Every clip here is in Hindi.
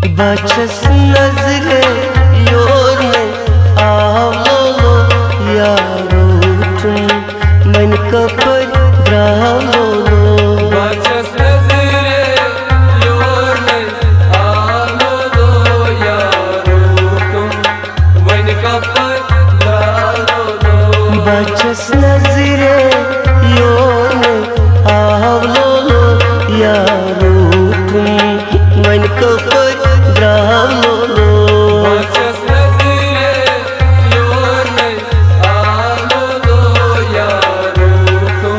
बचस नजरे योर में आवलो यारो तुम मन कपर द्रावलो बचस नजरे योर में आवलो यारो तुम मन कपर द्रावलो बचस नजरे योर में आवलो यारो तुम मन कपर द्रावलो बचस नजरे योर में आवलो यारो तुम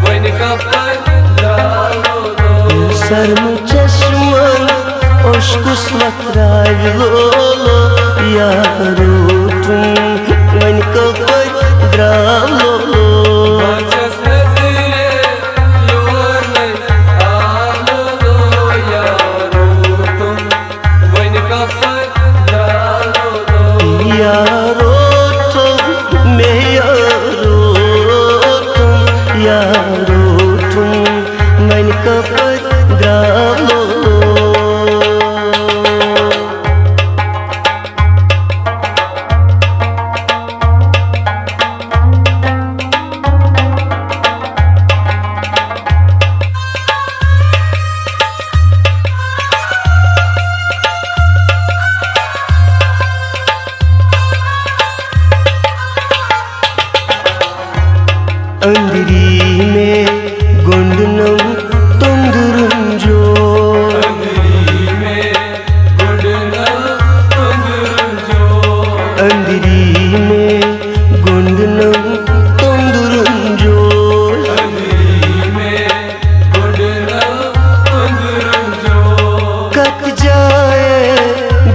मन कपर द्रावलो सरम चश्मन ओशकुस वक्रावलो यारो तुम मन कपर द्रावलो बचस नजरे योर में आवलो यारो तुम मन कपर द्रावलो यारो तुम मैं यारो तुम मन कपर द्रावलो अंधरी में गुंडनम तुंदरुंजो अंधरी में गुंडनम तुंदरुंजो अंधरी में गुंडनम तुंदरुंजो अंधरी में गुंडनम तुंदरुंजो कट जाए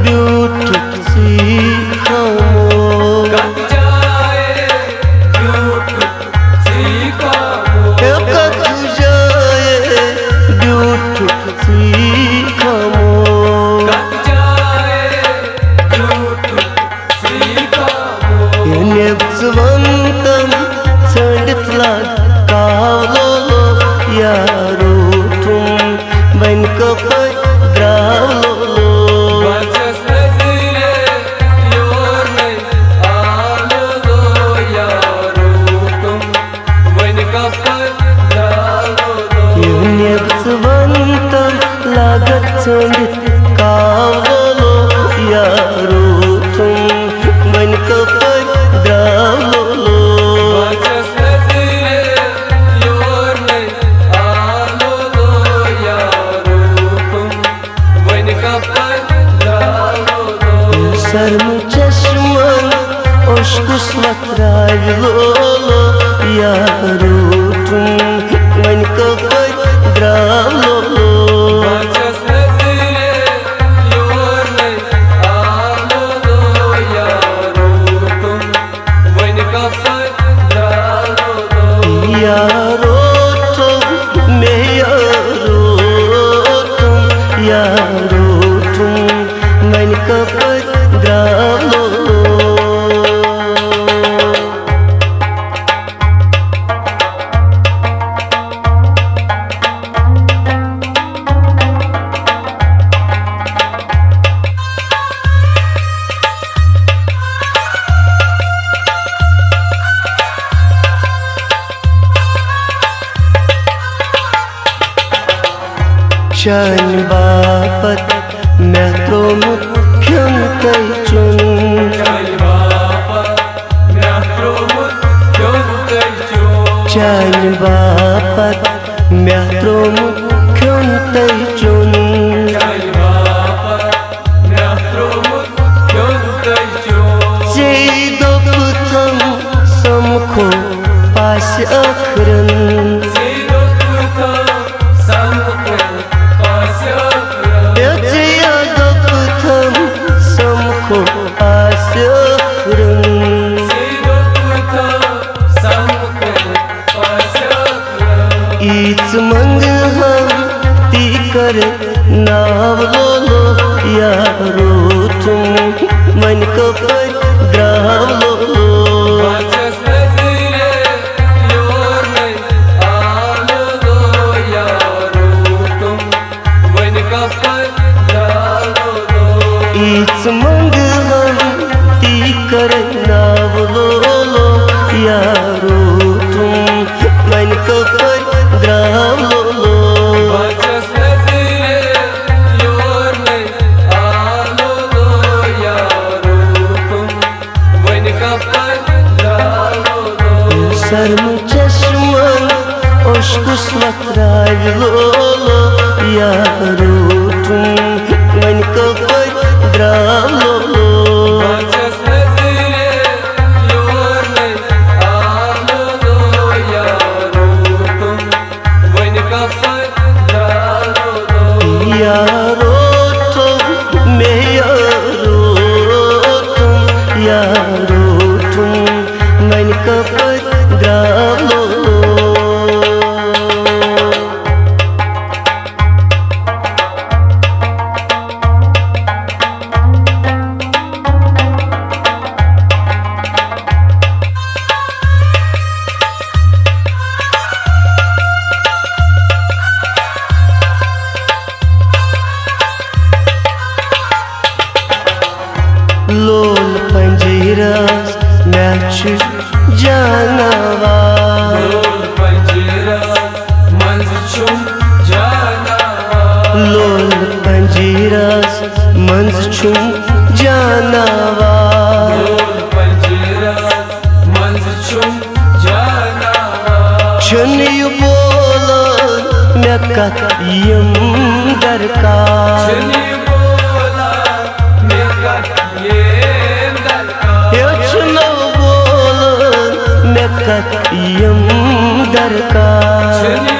ब्यूटिक सी खामो कट जाए ब्यूटी सीखो कट जाए ब्यूटिक सी खामो कट जाए ब्यूटी सीखो नेब्सवंतम संडतलाग कावलो यारो तुम मन कपर द्रावलो बचस नजरे योर में आवलो यारो तुम मन कपर द्रावलो नेब्सवंतम लागत संडत कावलो यारो तुम मन कपर द्रावलो बचस नजरे योर में आवलो यारो तुम मन कपर द्रावलो सरम चश्मन ओशकुस वक्रावलो यारो तुम मन कपर द्रावलो बचस नजरे योर में आवलो यारो तुम मन कपर द्रावलो यारो तुम मैं यारो तुम मन कपर द्रावलो चन बापत मैं तो मुख्यम कई चुन चन बापत मैं तो मुख्यम कई चुन दो पुथम समखो पास अखरन दो पुथम समखो पास अखरन ईच मंग हम ती कर नावलो यारो तुम मन कपर द्रावलो बचस नजरे योर में आवलो यारो तुम मन कपर द्रावलो ईच मंग हम ती कर नाव लो लो यारो तुम मन कपर द्राव लो लो शर्म चश्मन ओशकुस वत्राव लो लो यारो तुम मन कपर द्राव लो लो यारो तुम मैं यारो तुम मन कपर द्राव लो लो लोल पंजीरस मैच जानवर लोल पंजीरस मंज छुम जानवर छन यु बोलन मैं कत यम दरकार छनो बोलन मैं कत यम दरकार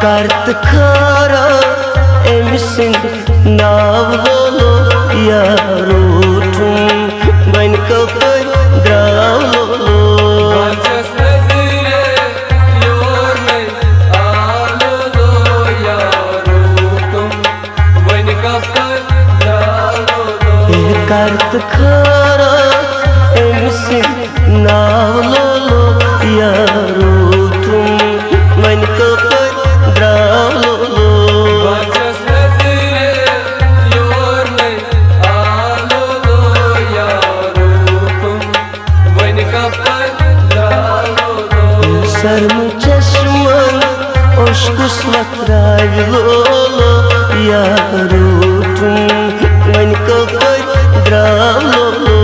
करत खारा एमसिन नाव लो लो यारो तुम मन कपर द्राव लो लो करत खारा एमसिन नाव लो लो यारो तुम मन कपर द्राव लो लो शर्म चश्मन ओशकुस वत्राव लो लो यारो तुम मन कपर द्राव लो लो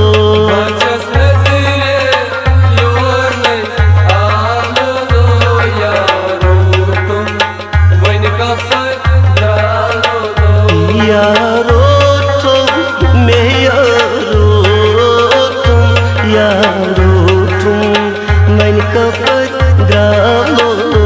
यारो तुम मैं यारो तुम मन कपर द्राव लो लो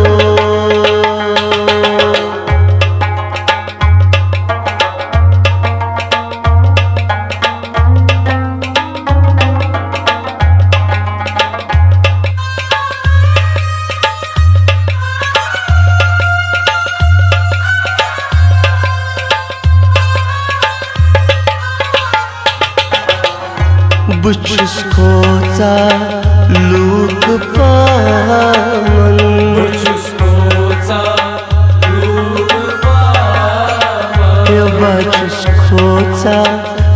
बुचुस खोचा लूक पामन बुचुस खोचा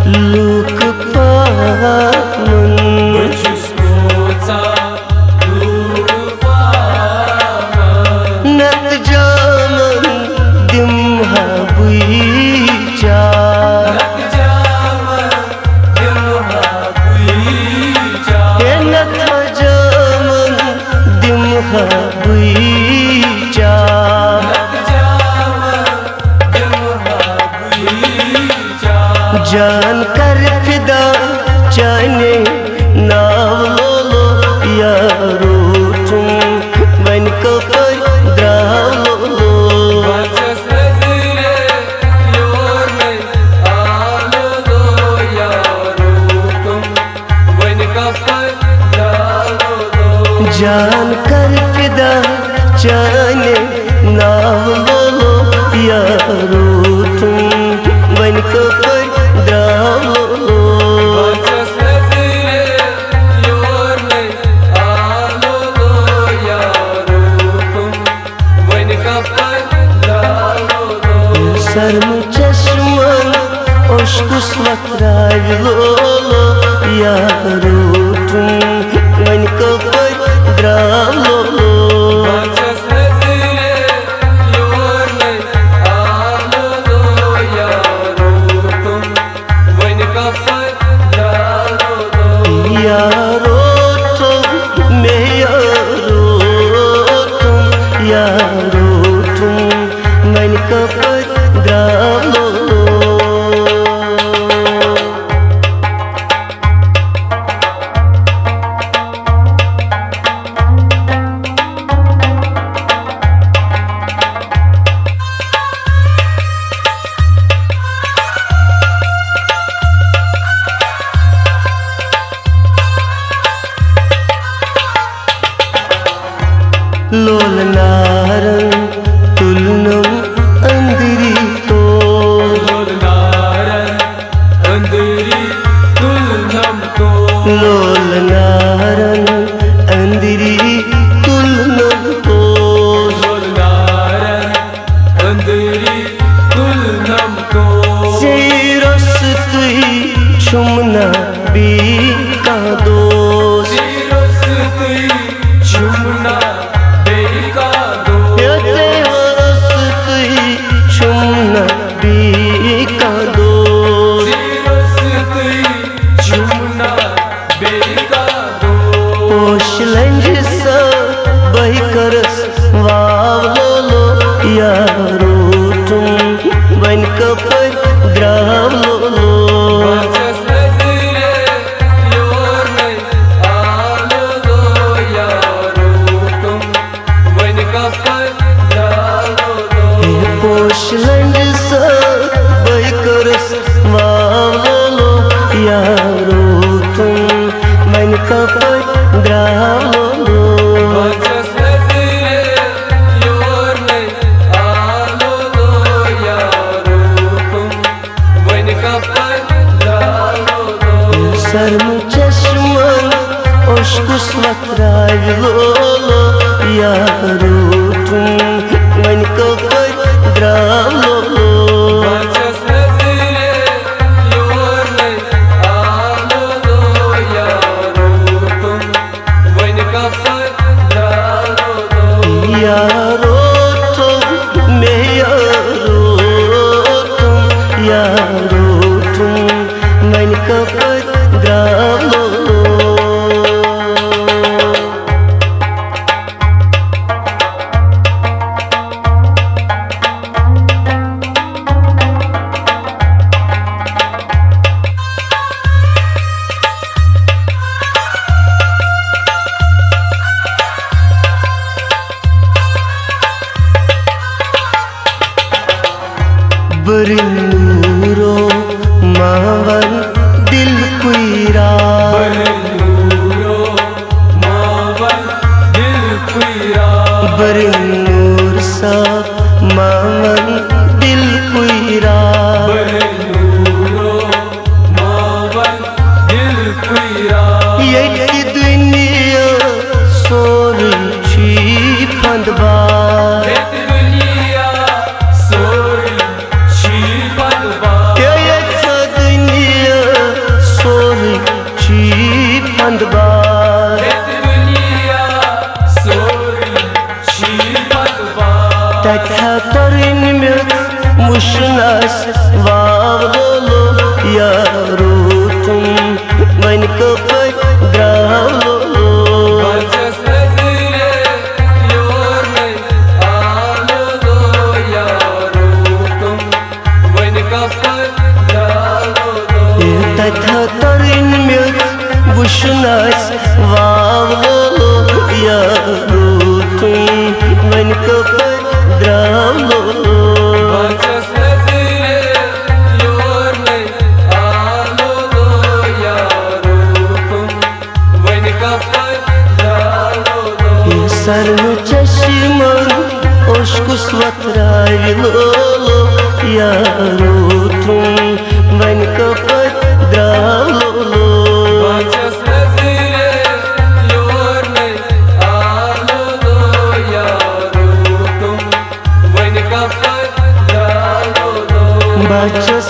लूक पामन नत जामन दिम्हा बुईचा जान कर फिदा चाहने नाव लो लो यारो तुम मन कपर द्राव लो लो जान कर फिदा चाहने नाव लो लो यारो तुम मन कपर द्राव लो लो When you come वत्रावलो यारो तुम one Kapoor द्रावलो Bachas nazire yor nay aalo yaro tum Vain kapar dalo यारो तुम मैं यारो तुम वन कपर द्रावलो लोल नारंग तुलनम अंदरी तो Lol naran andiri tulnam to लोल नारंग अंदरी तुलनम तो Lol naran andiri tulnam to सिरस तुई चुमना भी का दोष Sirostui chumna beika do सिरस तुई चुमना भी का दोष Sirostui chumna beika do पोशलंज सा बहिकरस वावलो यारो तुम one Kapoor द्रावलो Bachas nazire yor nay aalo yaro tum Vain kapar dalo पोशलंज सा बहिकरस वावलो यारो तुम one Kapoor द्रावलो Bachas nazire yor nay aalo yaro tum Vain kapar dalo सरम चश्मन ओशकुस वत्रावलो यारो तुम one Kapoor द्रावलो Bachas nazire yor nay aalo yaro tum Vain kapar dalo यारो तुम मैं यारो तुम मन कपर द्रावलो बरिनूरो मावन दिल कुईरा Barnuro mavan dil kuira बरिनूर सा मावन दिल कुईरा Barnuro mavan dil kuira ये दुनिया सोरी छी फंदबा Et duniya sori chi padba ये दुनिया सोरी छी फंदबा Et duniya sori chi padba तथा तरिन में मुशनास वावलो यारो तुम मन Kapoor द्रावलो Bachas nazire yor nay aalo yaro tum Vain kapar dalo तथा तरिन में मुशनास वावलो यारो तुम मन Kapoor द्रावलो Bachas nazire yor nay aalo yaro tum Vain kapar dalo Saran चश्मन ओशकुस वत्रावलो यारो तुम one Kapoor द्रावलो Bachas nazire yor nay aalo yaro tum Vain kapar dalo बचस